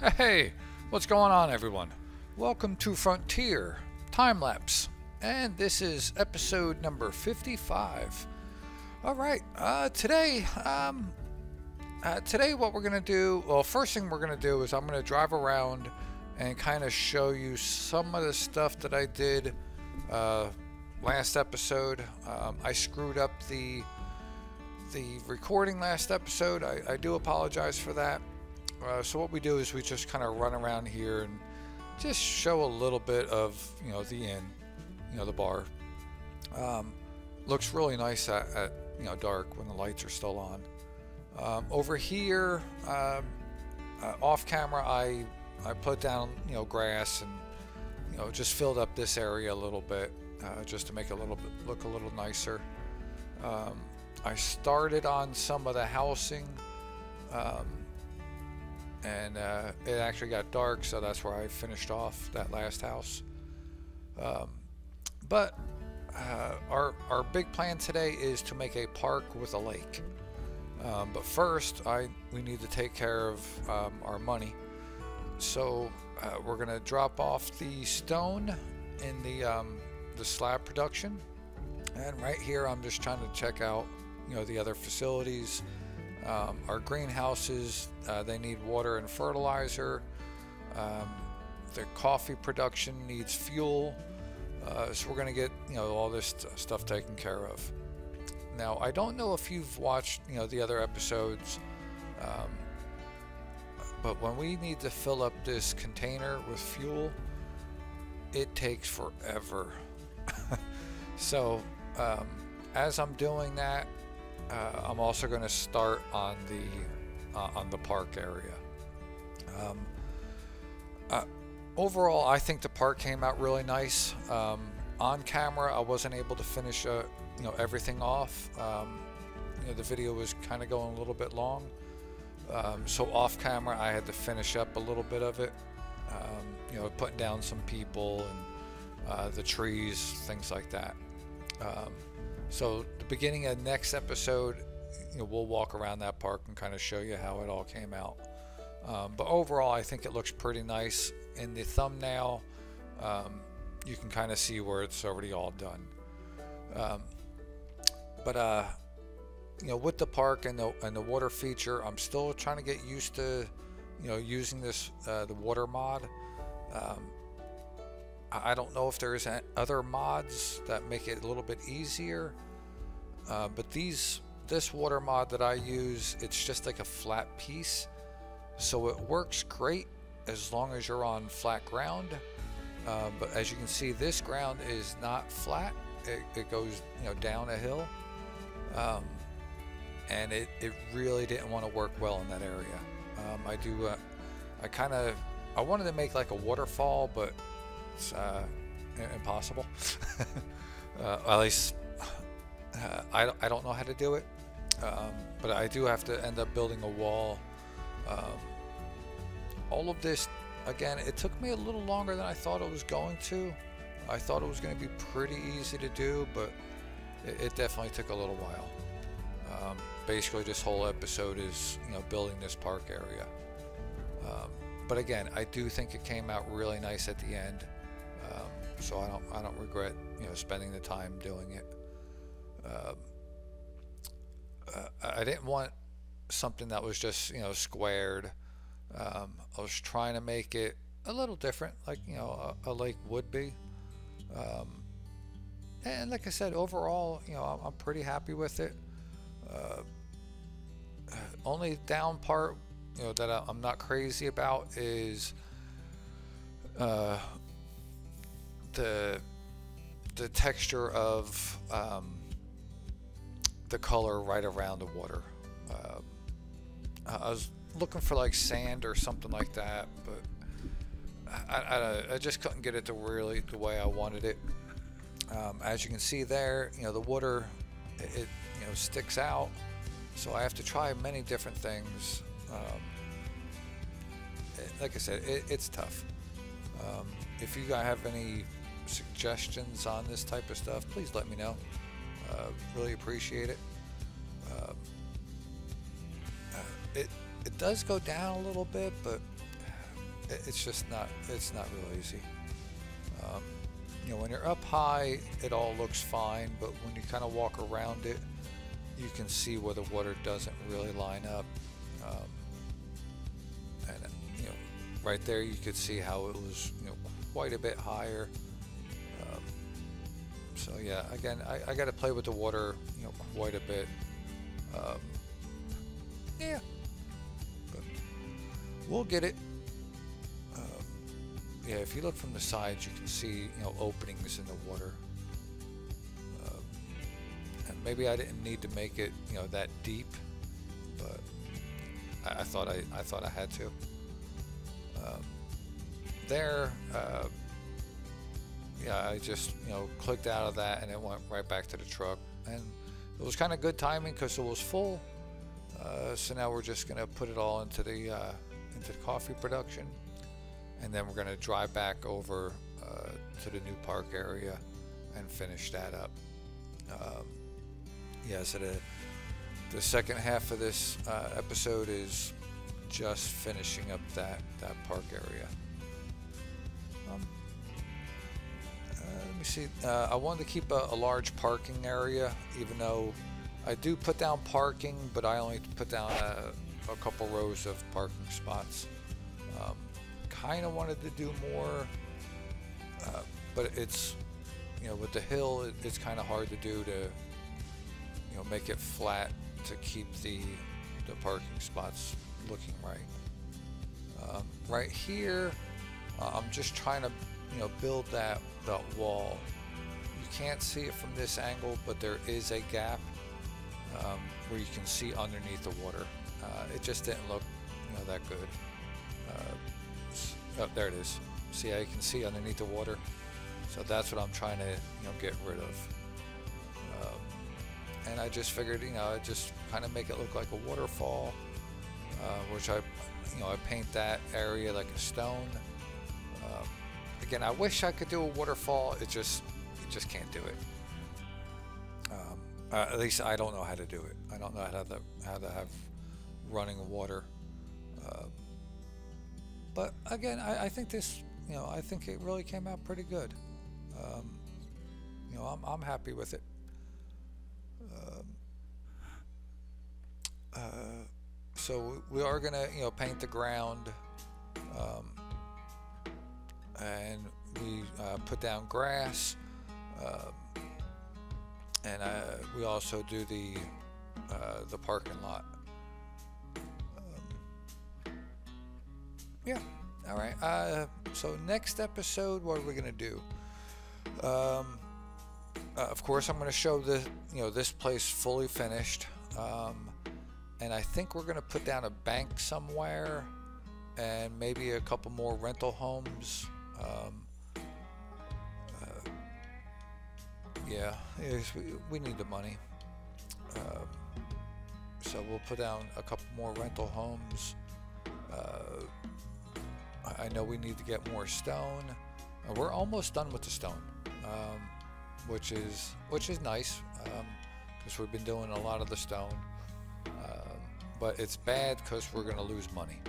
Hey, what's going on, everyone? Welcome to Frontier Timelapse, and this is episode number 55. All right, today what we're gonna do. Well, first thing we're gonna do is I'm gonna drive around and kind of show you some of the stuff that I did last episode. I screwed up the recording last episode. I do apologize for that. So what we do is we just kind of run around here and just show a little bit of, the inn, the bar. Looks really nice at dark when the lights are still on. Over here, off camera, I put down, grass and, just filled up this area a little bit, just to make it look a little nicer. I started on some of the housing, and it actually got dark, so that's where I finished off that last house. But our big plan today is to make a park with a lake. But first, we need to take care of our money. So we're gonna drop off the stone in the slab production, and right here I'm just trying to check out the other facilities. Our greenhouses, they need water and fertilizer. The coffee production needs fuel. So we're going to get all this stuff taken care of. Now, I don't know if you've watched the other episodes, but when we need to fill up this container with fuel, it takes forever. So as I'm doing that, I'm also going to start on the park area. Overall, I think the park came out really nice. On camera, I wasn't able to finish everything off. The video was kind of going a little bit long, so off camera I had to finish up a little bit of it. Putting down some people and the trees, things like that. So the beginning of next episode, we'll walk around that park and kind of show you how it all came out. But overall, I think it looks pretty nice. In the thumbnail, you can kind of see where it's already all done. But with the park and the water feature, I'm still trying to get used to using this the water mod. I don't know if there's other mods that make it a little bit easier, but this water mod that I use, it's just like a flat piece, so it works great as long as you're on flat ground. But as you can see, this ground is not flat. It goes down a hill, and it really didn't want to work well in that area. I wanted to make like a waterfall, but it's impossible. At least I don't know how to do it, but I do have to end up building a wall. All of this, again, it took me a little longer than I thought it was going to. I thought it was going to be pretty easy to do, but it definitely took a little while. Basically, this whole episode is building this park area. But again, I do think it came out really nice at the end. So I don't regret spending the time doing it. I didn't want something that was just squared. I was trying to make it a little different, like a lake would be. And like I said, overall, I'm pretty happy with it. Only down part that I'm not crazy about is the texture of the color right around the water. I was looking for like sand or something like that, but I just couldn't get it to really the way I wanted it. As you can see there, the water it sticks out, so I have to try many different things. Like I said, it's tough. If you guys have any suggestions on this type of stuff, please let me know. Really appreciate it. It does go down a little bit, but it's just not, it's not real easy. You know, when you're up high, it all looks fine, but when you kind of walk around it, you can see where the water doesn't really line up. And you know, right there you could see how it was, you know, quite a bit higher. So yeah, again, I got to play with the water, you know, quite a bit. Yeah, but we'll get it. Yeah, if you look from the sides, you can see, you know, openings in the water. And maybe I didn't need to make it, you know, that deep, but I thought I had to. Yeah, I just, you know, clicked out of that and it went right back to the truck, and it was kind of good timing because it was full. So now we're just gonna put it all into the coffee production, and then we're gonna drive back over to the new park area and finish that up. Yeah, so the second half of this episode is just finishing up that park area. Let me see. I wanted to keep a large parking area, even though I do put down parking, but I only put down a couple rows of parking spots. Kind of wanted to do more, but it's, you know, with the hill, it's kind of hard to do to, you know, make it flat to keep the parking spots looking right. Right here, I'm just trying to, you know, build that wall. You can't see it from this angle, but there is a gap where you can see underneath the water. It just didn't look, you know, that good. Oh, there it is. See how you can see underneath the water? So that's what I'm trying to, you know, get rid of. And I just figured, you know, I'd just kind of make it look like a waterfall, which I paint that area like a stone. Again, I wish I could do a waterfall. It just can't do it. At least I don't know how to do it. I don't know how to have running water. But again, I think this, you know, I think it really came out pretty good. You know, I'm happy with it. So we are gonna, you know, paint the ground, and we put down grass, and we also do the parking lot. Yeah. All right. So next episode, what are we gonna do? Of course, I'm gonna show this place fully finished. And I think we're gonna put down a bank somewhere, and maybe a couple more rental homes. Yeah, we need the money. So we'll put down a couple more rental homes. I know we need to get more stone. We're almost done with the stone, which is nice, because we've been doing a lot of the stone. But it's bad because we're going to lose money.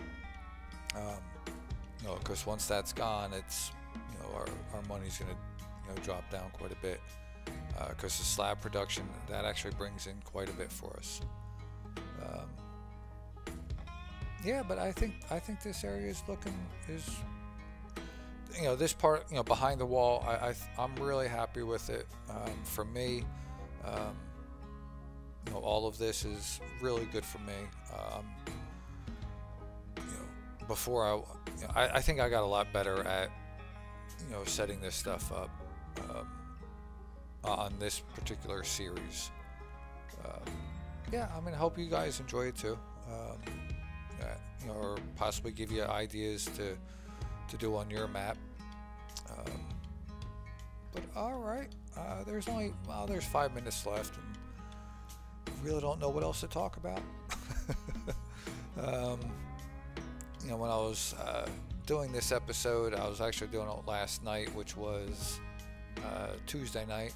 You know, because once that's gone, it's, you know, our money's going to, you know, drop down quite a bit. Because the slab production, that actually brings in quite a bit for us. Yeah, but I think this area is you know, this part, you know, behind the wall, I'm really happy with it. For me, you know, all of this is really good for me. You know, before I think I got a lot better at, you know, setting this stuff up on this particular series. Yeah, I mean, I hope you guys enjoy it too. You know, or possibly give you ideas to do on your map. But all right, there's 5 minutes left, and really don't know what else to talk about. You know, when I was doing this episode, I was actually doing it last night, which was Tuesday night.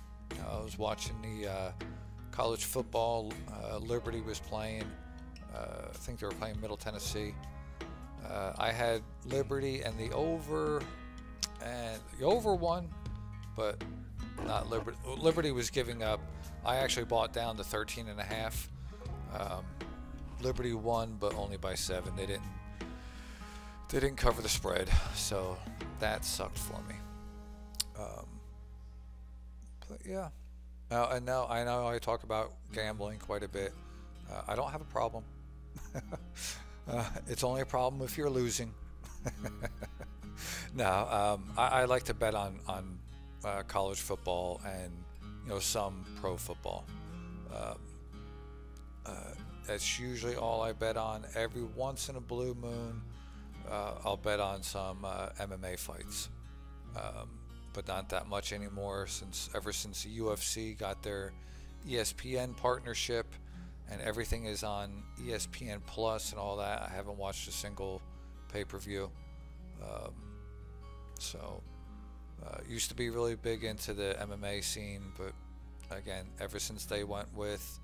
I was watching the college football. Liberty was playing. I think they were playing Middle Tennessee. I had Liberty and the over won, but not Liberty. Liberty was giving up. I actually bought down to 13.5. Liberty won, but only by 7. They didn't cover the spread, so that sucked for me. But yeah, and now I know I talk about gambling quite a bit. I don't have a problem. It's only a problem if you're losing. No, I like to bet on college football and some pro football. That's usually all I bet on. Every once in a blue moon, I'll bet on some MMA fights, but not that much anymore. Ever since the UFC got their ESPN partnership, and everything is on ESPN Plus and all that, I haven't watched a single pay-per-view. Used to be really big into the MMA scene, but again, ever since they went with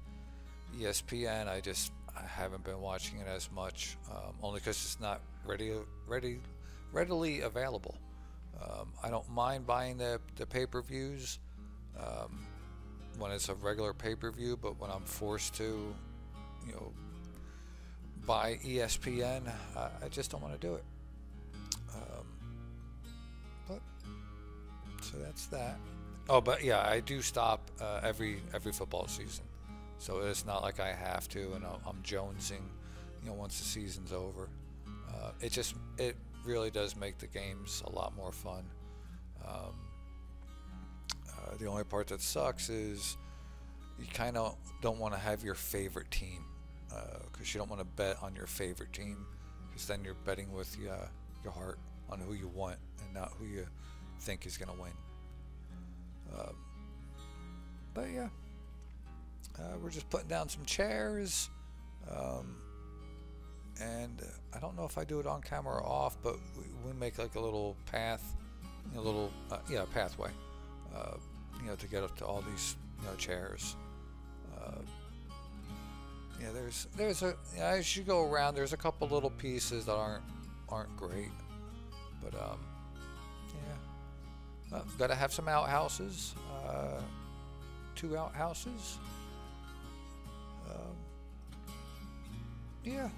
ESPN, I haven't been watching it as much, only because it's not readily available. I don't mind buying the pay-per-views when it's a regular pay-per-view, but when I'm forced to, buy ESPN, I just don't want to do it. So that's that. Oh, but yeah, I do stop every football season, so it's not like I have to, and I'm jonesing, once the season's over. It really does make the games a lot more fun. The only part that sucks is you kind of don't want to have your favorite team, because you don't want to bet on your favorite team, because then you're betting with your heart on who you want and not who you think is going to win. But yeah, we're just putting down some chairs, and I don't know if I do it on camera or off, but we make like a little path, a little pathway, to get up to all these chairs. There's as you go around, there's a couple little pieces that aren't great, but well, gotta have some outhouses, 2 outhouses. Yeah.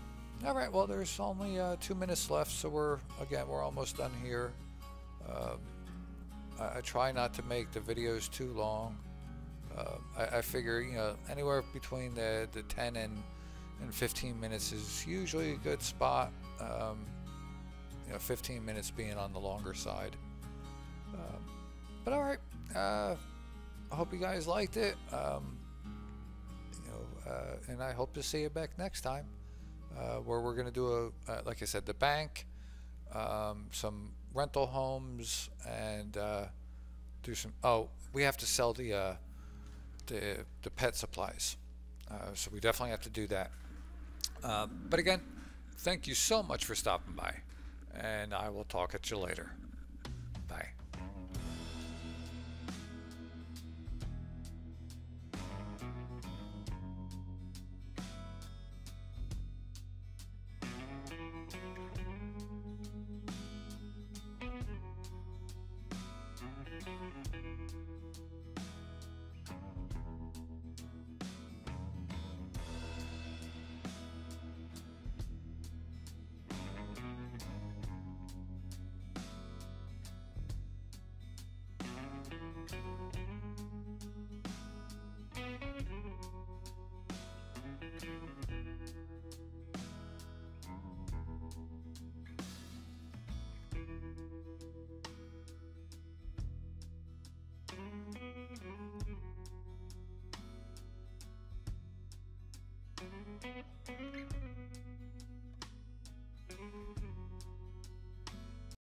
All right. Well, there's only 2 minutes left, so we're almost done here. I try not to make the videos too long. I figure anywhere between the 10 and 15 minutes is usually a good spot. 15 minutes being on the longer side. But all right, I hope you guys liked it. And I hope to see you back next time, where we're gonna do like I said, the bank, some rental homes, and do some. Oh, we have to sell the pet supplies, so we definitely have to do that. But again, thank you so much for stopping by, and I will talk at you later.